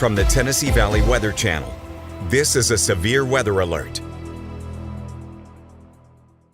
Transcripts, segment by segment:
from the Tennessee Valley Weather Channel. This is a severe weather alert.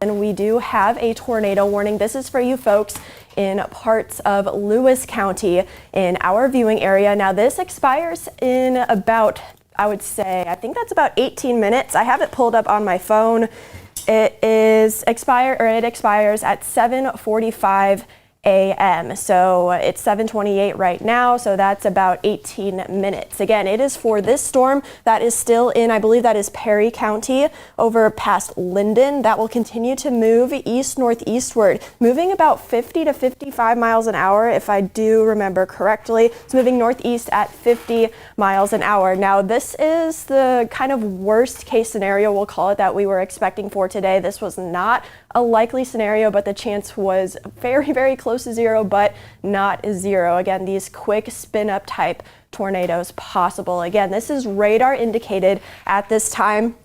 And we do have a tornado warning. This is for you folks in parts of Lewis County in our viewing area. Now this expires in about, I think that's about 18 minutes. I have it pulled up on my phone. It expires at 7:45 a.m. So it's 7:28 right now, so that's about 18 minutes. Again, it is for this storm that is still in, I believe that is Perry County over past Linden. That will continue to move east-northeastward, moving about 50 to 55 miles an hour, if I do remember correctly. It's moving northeast at 50 miles an hour. Now, this is the kind of worst case scenario, we'll call it, that we were expecting for today. This was not a likely scenario, but the chance was very, very close to zero, but not zero. Again, these quick spin up type tornadoes possible. Again, this is radar indicated at this time.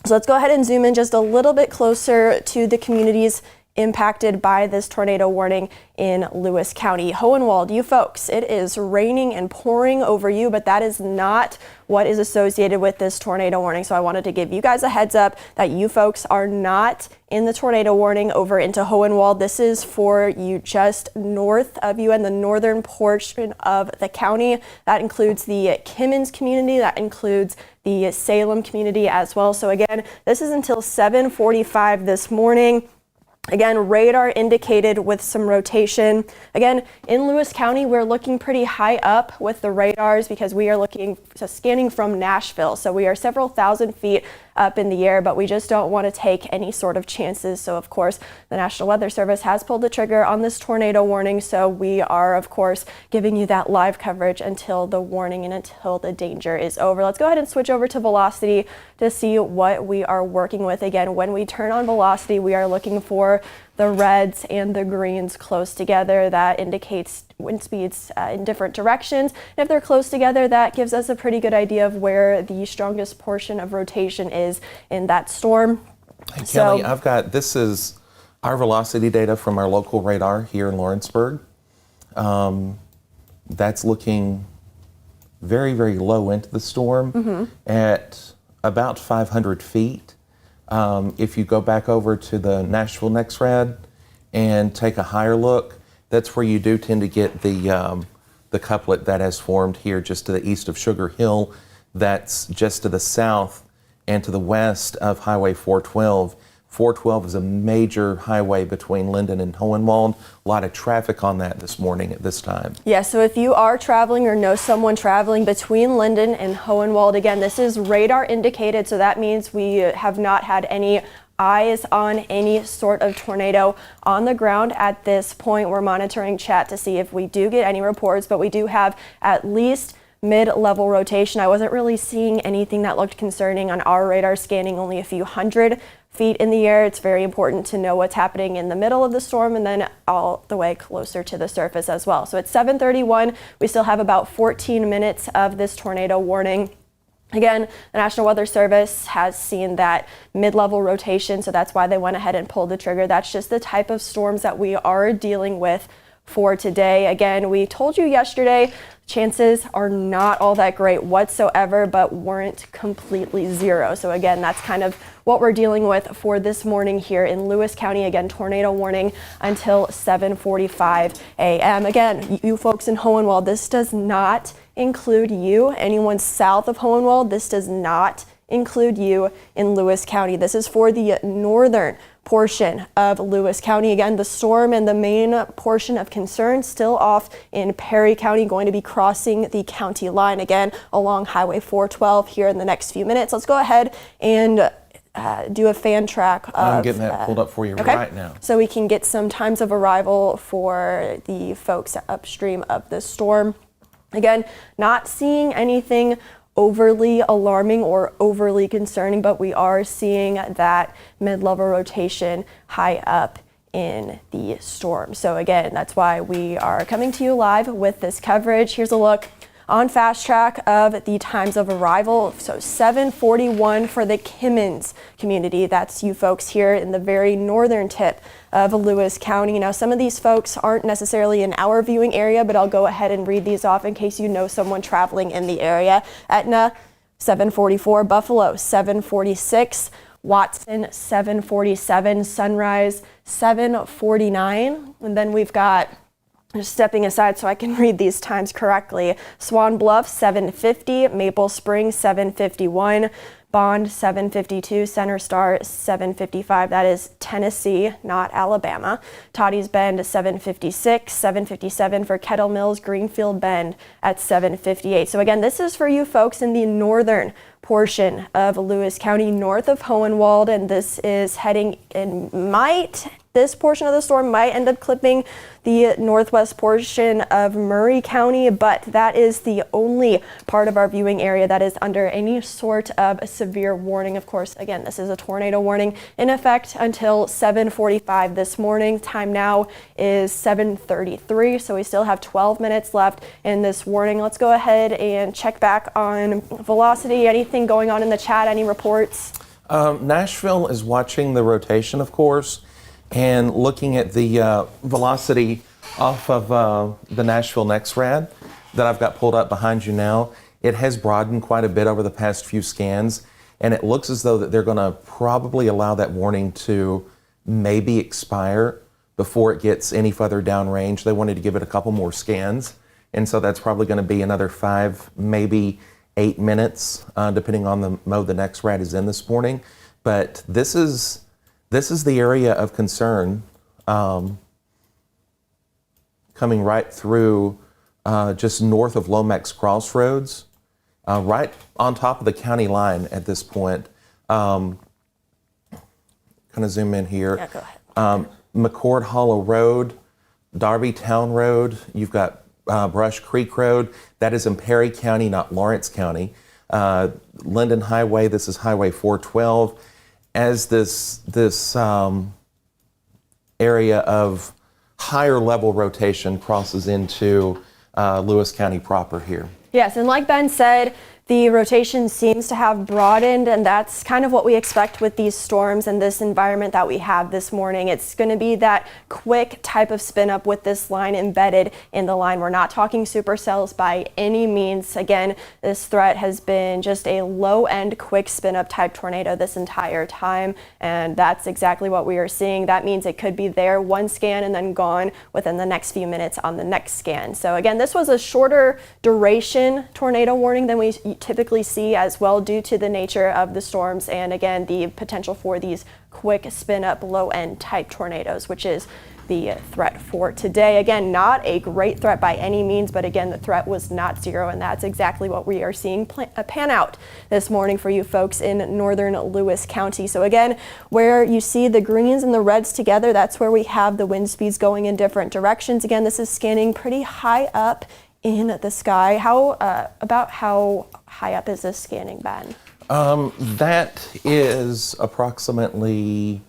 So let's go ahead and zoom in just a little bit closer to the communities impacted by this tornado warning in Lewis County. Hohenwald, you folks, it is raining and pouring over you, but that is not what is associated with this tornado warning. So I wanted to give you guys a heads up that you folks are not in the tornado warning over into Hohenwald. This is for you just north of you and the northern portion of the county. That includes the Kimmins community, that includes the Salem community as well. So again, this is until 7:45 this morning. Again, radar indicated with some rotation. Again, in Lewis County, we're looking pretty high up with the radars because we are scanning from Nashville. So we are several thousand feet up in the air, but we just don't want to take any sort of chances. So of course, the National Weather Service has pulled the trigger on this tornado warning. So we are, of course, giving you that live coverage until the warning and until the danger is over. Let's go ahead and switch over to velocity to see what we are working with. Again, when we turn on velocity, we are looking for the reds and the greens close together. That indicates wind speeds in different directions. And if they're close together, that gives us a pretty good idea of where the strongest portion of rotation is in that storm. Hey, Kelly, this is our velocity data from our local radar here in Lawrenceburg. That's looking very, very low into the storm at about 500 feet. If you go back over to the Nashville NexRad and take a higher look, that's where you do tend to get the couplet that has formed here just to the east of Sugar Hill. That's just to the south and to the west of Highway 412. 412 is a major highway between Linden and Hohenwald. A lot of traffic on that this morning at this time. Yeah, so if you are traveling or know someone traveling between Linden and Hohenwald, again, this is radar indicated, so that means we have not had any eyes on any sort of tornado on the ground at this point. We're monitoring chat to see if we do get any reports, but we do have at least mid-level rotation. I wasn't really seeing anything that looked concerning on our radar scanning, only a few hundred feet in the air. It's very important to know what's happening in the middle of the storm and then all the way closer to the surface as well. So it's 7:31. We still have about 14 minutes of this tornado warning. Again, the National Weather Service has seen that mid-level rotation, so that's why they went ahead and pulled the trigger. That's just the type of storms that we are dealing with for today. Again, we told you yesterday, chances are not all that great whatsoever, but weren't completely zero. So again, that's kind of what we're dealing with for this morning here in Lewis County. Again, tornado warning until 7:45 a.m. Again, you folks in Hohenwald, this does not include you. Anyone south of Hohenwald, this does not include you in Lewis County. This is for the northern portion of Lewis County. Again, the storm and the main portion of concern still off in Perry County, going to be crossing the county line again along Highway 412 here in the next few minutes. Let's go ahead and do a fan track of, I'm getting that pulled up for you right now. So we can get some times of arrival for the folks upstream of the storm. Again, not seeing anything overly alarming or overly concerning, but we are seeing that mid-level rotation high up in the storm. So again, that's why we are coming to you live with this coverage. Here's a look on fast track of the times of arrival. So 7:41 for the Kimmins community. That's you folks here in the very northern tip of Lewis County. Now, some of these folks aren't necessarily in our viewing area, but I'll go ahead and read these off in case you know someone traveling in the area. Etna, 7:44, Buffalo, 7:46, Watson, 7:47, Sunrise, 7:49, and then we've got, just stepping aside so I can read these times correctly, Swan Bluff, 7:50, Maple Springs, 7:51, Bond, 7:52, Center Star, 7:55. That is Tennessee, not Alabama. Tottie's Bend, 7:56, 7:57 for Kettle Mills, Greenfield Bend at 7:58. So again, this is for you folks in the northern portion of Lewis County, north of Hohenwald, and this is heading in, this portion of the storm might end up clipping the northwest portion of Murray County, but that is the only part of our viewing area that is under any sort of a severe warning. Of course, again, this is a tornado warning in effect until 7:45 this morning. Time now is 7:33, so we still have 12 minutes left in this warning. Let's go ahead and check back on velocity. Anything going on in the chat? Any reports? Nashville is watching the rotation, of course, and looking at the velocity off of the Nashville NexRad that I've got pulled up behind you now. It has broadened quite a bit over the past few scans, and it looks as though that they're going to probably allow that warning to maybe expire before it gets any further downrange. They wanted to give it a couple more scans, and so that's probably going to be another 5, maybe 8 minutes, depending on the mode the NexRad is in this morning. But this is the area of concern, coming right through just north of Lomax Crossroads, right on top of the county line at this point. Kind of zoom in here. Yeah, go ahead. McCord Hollow Road, Darby Town Road, you've got Brush Creek Road. That is in Perry County, not Lawrence County. Linden Highway, this is Highway 412. As this area of higher level rotation crosses into Lewis County proper here. Yes, and like Ben said, the rotation seems to have broadened, and that's kind of what we expect with these storms and this environment that we have this morning. It's going to be that quick type of spin up with this line embedded in the line. We're not talking supercells by any means. Again, this threat has been just a low end quick spin up type tornado this entire time, and that's exactly what we are seeing. That means it could be there one scan and then gone within the next few minutes on the next scan. So again, this was a shorter duration tornado warning than we typically see as well, due to the nature of the storms and again the potential for these quick spin up low end type tornadoes, which is the threat for today. Again, not a great threat by any means, but again, the threat was not zero, and that's exactly what we are seeing pan out this morning for you folks in northern Lewis County. So again, where you see the greens and the reds together, that's where we have the wind speeds going in different directions. Again, this is scanning pretty high up in the sky. About how high up is this scanning, Ben? That is approximately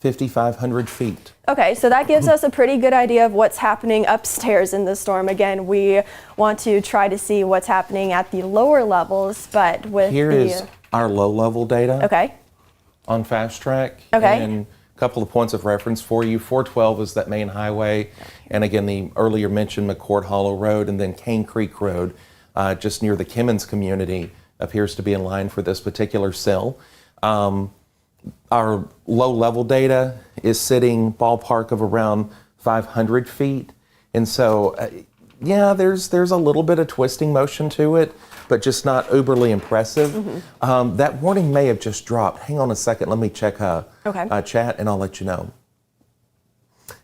5,500 feet. Okay, so that gives us a pretty good idea of what's happening upstairs in the storm. Again, we want to try to see what's happening at the lower levels, but with Here is our low level data. Okay. On fast track. Okay. And a couple of points of reference for you. 412 is that main highway, and again the earlier mentioned McCord Hollow Road, and then Cane Creek Road, just near the Kimmins community, appears to be in line for this particular cell. Our low level data is sitting ballpark of around 500 feet, and so yeah, there's a little bit of twisting motion to it, but just not uberly impressive. Mm-hmm. That warning may have just dropped. Hang on a second, let me check chat and I'll let you know.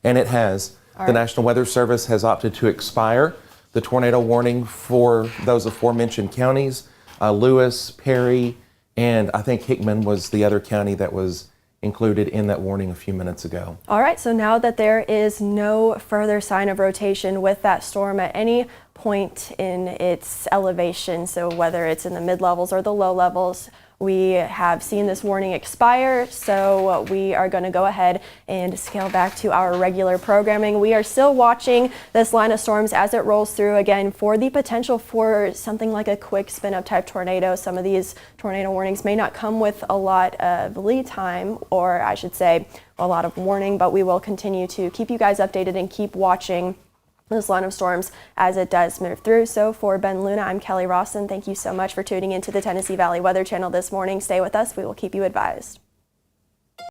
And it has. The National Weather Service has opted to expire the tornado warning for those aforementioned counties, Lewis, Perry, and I think Hickman was the other county that was included in that warning a few minutes ago. All right, so now that there is no further sign of rotation with that storm at any point in its elevation, so whether it's in the mid levels or the low levels, we have seen this warning expire, so we are going to go ahead and scale back to our regular programming. We are still watching this line of storms as it rolls through, again, for the potential for something like a quick spin-up type tornado. Some of these tornado warnings may not come with a lot of lead time, or I should say a lot of warning, but we will continue to keep you guys updated and keep watching this line of storms as it does move through. So for Ben Luna, I'm Kelly Rawson. Thank you so much for tuning into the Tennessee Valley Weather Channel this morning. Stay with us. We will keep you advised.